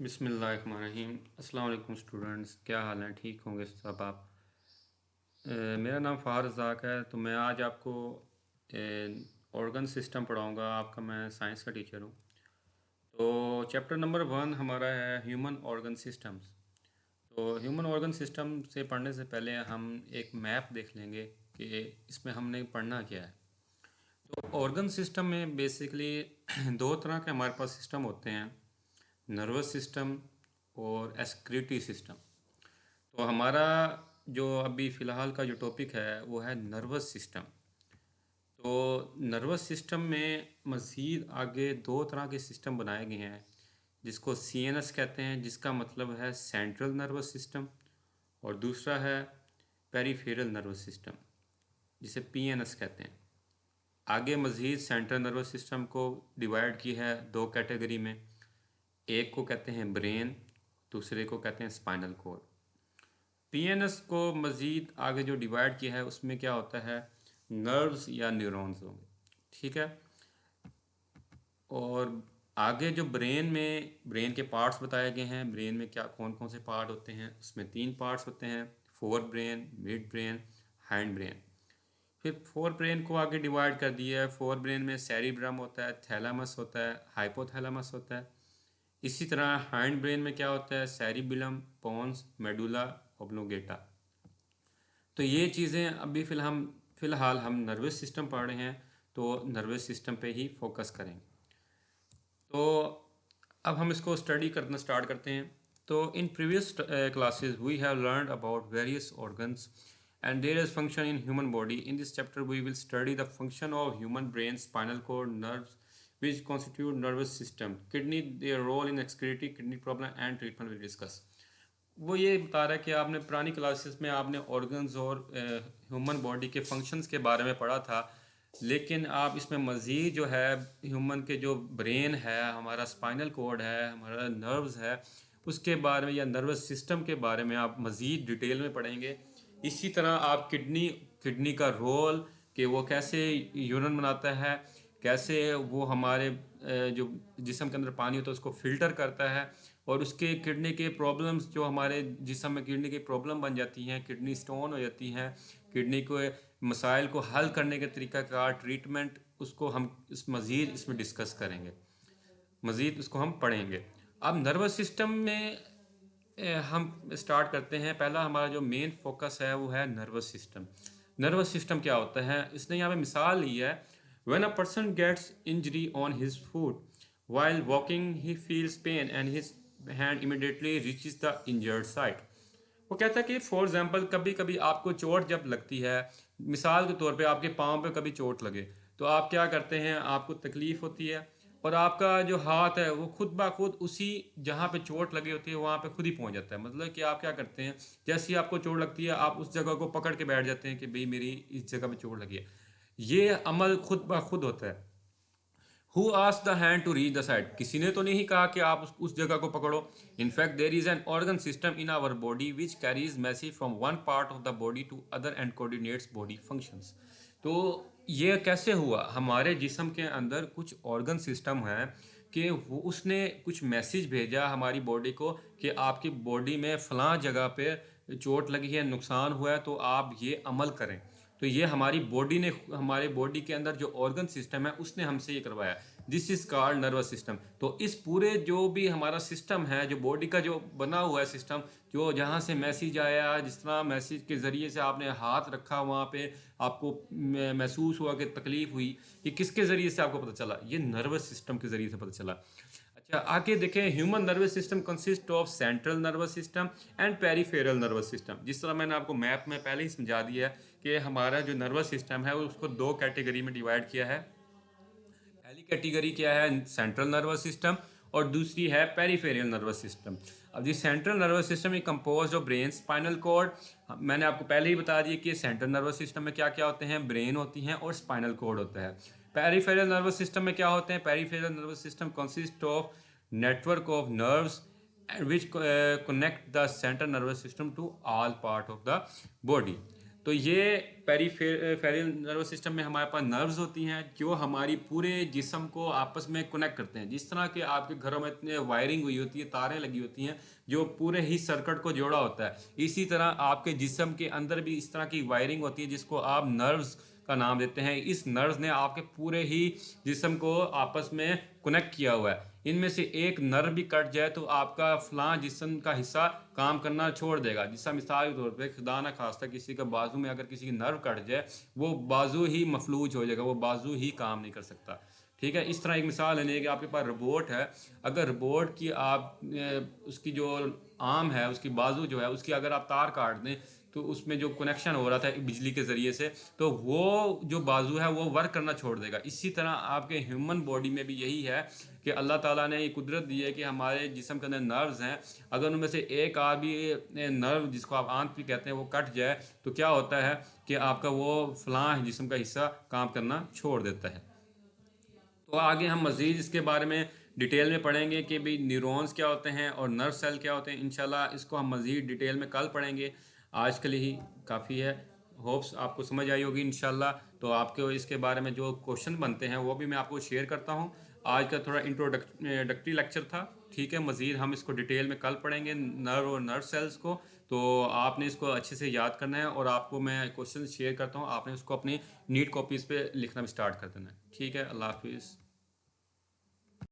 बिस्मिल्लाहिर्रहमानिर्रहीम। अस्सलाम वालेकुम स्टूडेंट्स, क्या हाल है? ठीक होंगे सब आप? मेरा नाम फ़ार रज़ाक है। तो मैं आज आपको ऑर्गन सिस्टम पढ़ाऊँगा। आपका मैं साइंस का टीचर हूँ। तो चैप्टर नंबर 1 हमारा है ह्यूमन ऑर्गन सिस्टम्स। तो ह्यूमन ऑर्गन सिस्टम से पढ़ने से पहले हम एक मैप देख लेंगे कि इसमें हमने पढ़ना क्या है। तो ऑर्गन सिस्टम में बेसिकली दो तरह के हमारे पास सिस्टम होते हैं, नर्वस सिस्टम और एक्सक्रीटरी सिस्टम। तो हमारा जो अभी फ़िलहाल का जो टॉपिक है वो है नर्वस सिस्टम। तो नर्वस सिस्टम में मज़ीद आगे दो तरह के सिस्टम बनाए गए हैं, जिसको सीएनएस कहते हैं, जिसका मतलब है सेंट्रल नर्वस सिस्टम, और दूसरा है पेरिफेरल नर्वस सिस्टम, जिसे पीएनएस कहते हैं। आगे मज़ीद सेंट्रल नर्वस सिस्टम को डिवाइड की है दो कैटेगरी में। एक को कहते हैं ब्रेन, दूसरे को कहते हैं स्पाइनल कॉर्ड। पीएनएस को मज़ीद आगे जो डिवाइड किया है उसमें क्या होता है, नर्व्स या न्यूरॉन्स होंगे, ठीक है। और आगे जो ब्रेन के पार्ट्स बताए गए हैं, ब्रेन में क्या कौन कौन से पार्ट होते हैं, उसमें 3 पार्ट्स होते हैं, fore brain, mid brain, hind brain. फिर फोर ब्रेन को आगे डिवाइड कर दिया है। फोर ब्रेन में सेरिब्रम होता है, थैलामस होता है, हाइपोथैलामस होता है। इसी तरह हैंड ब्रेन में क्या होता है, सेरिबिलम, पोन्स, मेडुला ऑब्लोंगेटा। तो ये चीज़ें अभी फ़िलहाल हम नर्वस सिस्टम पढ़ रहे हैं, तो नर्वस सिस्टम पे ही फोकस करेंगे। तो अब हम इसको स्टडी करना स्टार्ट करते हैं। तो in previous classes we have learned about various organs and their function in human body. In this chapter we will study the function of human brain, spinal cord, nerves which constitute nervous system, kidney, their role in excretory kidney problem and treatment will discuss. वो ये बता रहा है कि आपने पुरानी classes में आपने ऑर्गन्स और ह्यूमन बॉडी के फंक्शंस के बारे में पढ़ा था, लेकिन आप इसमें मज़ीद जो है ह्यूमन के जो ब्रेन है, हमारा स्पाइनल कॉर्ड है, हमारा नर्व्स है, उसके बारे में या नर्वस सिस्टम के बारे में आप मज़ीद डिटेल में पढ़ेंगे। इसी तरह आप किडनी का रोल, कि वो कैसे यूरिन बनाता है, कैसे वो हमारे जो जिस्म के अंदर पानी होता है उसको फ़िल्टर करता है, और उसके किडनी के प्रॉब्लम्स जो हमारे जिस्म में किडनी की प्रॉब्लम बन जाती हैं, किडनी स्टोन हो जाती हैं, किडनी को मसाइल को हल करने के तरीका का ट्रीटमेंट, उसको हम मज़ीद इसमें डिस्कस करेंगे, मज़ीद उसको हम पढ़ेंगे। अब नर्वस सिस्टम में हम स्टार्ट करते हैं। पहला हमारा जो मेन फोकस है वो है नर्वस सिस्टम। नर्वस सिस्टम क्या होता है, इसने यहाँ पे मिसाल ली है। When a person gets injury on his foot while walking he feels pain and his hand immediately reaches the injured site. वो कहता है कि फॉर एग्जांपल कभी कभी आपको चोट जब लगती है, मिसाल के तौर पे आपके पाँव पे कभी चोट लगे, तो आप क्या करते हैं, आपको तकलीफ होती है और आपका जो हाथ है वो खुद ब खुद उसी जहाँ पे चोट लगी होती है वहाँ पे खुद ही पहुँच जाता है। मतलब कि आप क्या करते हैं, जैसे ही आपको चोट लगती है आप उस जगह को पकड़ के बैठ जाते हैं कि भाई मेरी इस जगह पे चोट लगी है। ये अमल खुद ब खुद होता है। Who asked the hand to reach the side, किसी ने तो नहीं कहा कि आप उस जगह को पकड़ो। In fact there is an organ system in our body which carries message from one part of the body to other and coordinates body functions. तो ये कैसे हुआ, हमारे जिस्म के अंदर कुछ ऑर्गन सिस्टम है कि वो उसने कुछ मैसेज भेजा हमारी बॉडी को कि आपकी बॉडी में फलां जगह पे चोट लगी है, नुकसान हुआ है, तो आप ये अमल करें। तो ये हमारी बॉडी ने, हमारे बॉडी के अंदर जो ऑर्गन सिस्टम है उसने हमसे ये करवाया। This is called nervous system. तो इस पूरे जो भी हमारा सिस्टम है, जो बॉडी का जो बना हुआ है सिस्टम, जो जहाँ से मैसेज आया, जिस तरह मैसेज के ज़रिए से आपने हाथ रखा वहाँ पे, आपको महसूस हुआ कि तकलीफ हुई, ये किसके ज़रिए से आपको पता चला, ये नर्वस सिस्टम के ज़रिए से पता चला। अच्छा, आगे देखें, human nervous system consist of central nervous system and peripheral nervous system. जिस तरह मैंने आपको मैप में पहले ही समझा दिया है कि हमारा जो नर्वस सिस्टम है उसको दो कैटेगरी में डिवाइड किया है। पहली कैटेगरी क्या है, सेंट्रल नर्वस सिस्टम, और दूसरी है पेरिफेरल नर्वस सिस्टम। अब जी central nervous system is compose of brain, spinal cord. मैंने आपको पहले ही बता दिया कि सेंट्रल नर्वस सिस्टम में क्या क्या होते हैं, ब्रेन होती हैं और स्पाइनल कॉर्ड होता है। पेरिफेरल नर्वस सिस्टम में क्या होते हैं, peripheral nervous system consist of network of nerves which connect the central nervous system to all part of the body. तो ये पेरिफेरल नर्वस सिस्टम में हमारे पास नर्व्स होती हैं जो हमारी पूरे जिस्म को आपस में कनेक्ट करते हैं। जिस तरह के आपके घरों में इतने वायरिंग हुई होती है, तारें लगी होती हैं जो पूरे ही सर्किट को जोड़ा होता है, इसी तरह आपके जिस्म के अंदर भी इस तरह की वायरिंग होती है जिसको आप नर्व्स का नाम देते हैं। इस नर्व्स ने आपके पूरे ही जिस्म को आपस में कनेक्ट किया हुआ है। इनमें से एक नर्व भी कट जाए तो आपका फलां जिस्म का हिस्सा काम करना छोड़ देगा। जिसका मिसाल के तौर पे खुदा ना खास्ता किसी का बाजू में अगर किसी की नर्व कट जाए, वो बाजू ही मफलूज हो जाएगा, वो बाजू ही काम नहीं कर सकता। ठीक है, इस तरह एक मिसाल लेने कि आपके पास रोबोट है, अगर रोबोट की आप उसकी जो आर्म है, उसकी बाजू जो है, उसकी अगर आप तार काट दें तो उसमें जो कनेक्शन हो रहा था बिजली के ज़रिए से, तो वो जो बाजू है वो वर्क करना छोड़ देगा। इसी तरह आपके ह्यूमन बॉडी में भी यही है कि अल्लाह ताला ने ये कुदरत दी है कि हमारे जिस्म के अंदर नर्व्स हैं, अगर उनमें से एक आ भी नर्व जिसको आप आंत भी कहते हैं वो कट जाए तो क्या होता है कि आपका वो फलां जिस्म का हिस्सा काम करना छोड़ देता है। तो आगे हम मज़ीद इसके बारे में डिटेल में पढ़ेंगे कि भाई न्यूरॉन्स क्या होते हैं और नर्व सेल क्या होते हैं। इंशाल्लाह इसको हम मज़ीद डिटेल में कल पढ़ेंगे। आज के लिए ही काफ़ी है। होप्स आपको समझ आई होगी इंशाल्लाह। तो आपके इसके बारे में जो क्वेश्चन बनते हैं वो भी मैं आपको शेयर करता हूँ। आज का थोड़ा इंट्रोडक्टरी लेक्चर था। ठीक है, मज़ीद हम इसको डिटेल में कल पढ़ेंगे नर्व और नर्व सेल्स को। तो आपने इसको अच्छे से याद करना है और आपको मैं क्वेश्चन शेयर करता हूँ, आपने उसको अपनी नीट कॉपीज़ पे लिखना भी स्टार्ट कर देना है। ठीक है, अल्लाह हाफिज़।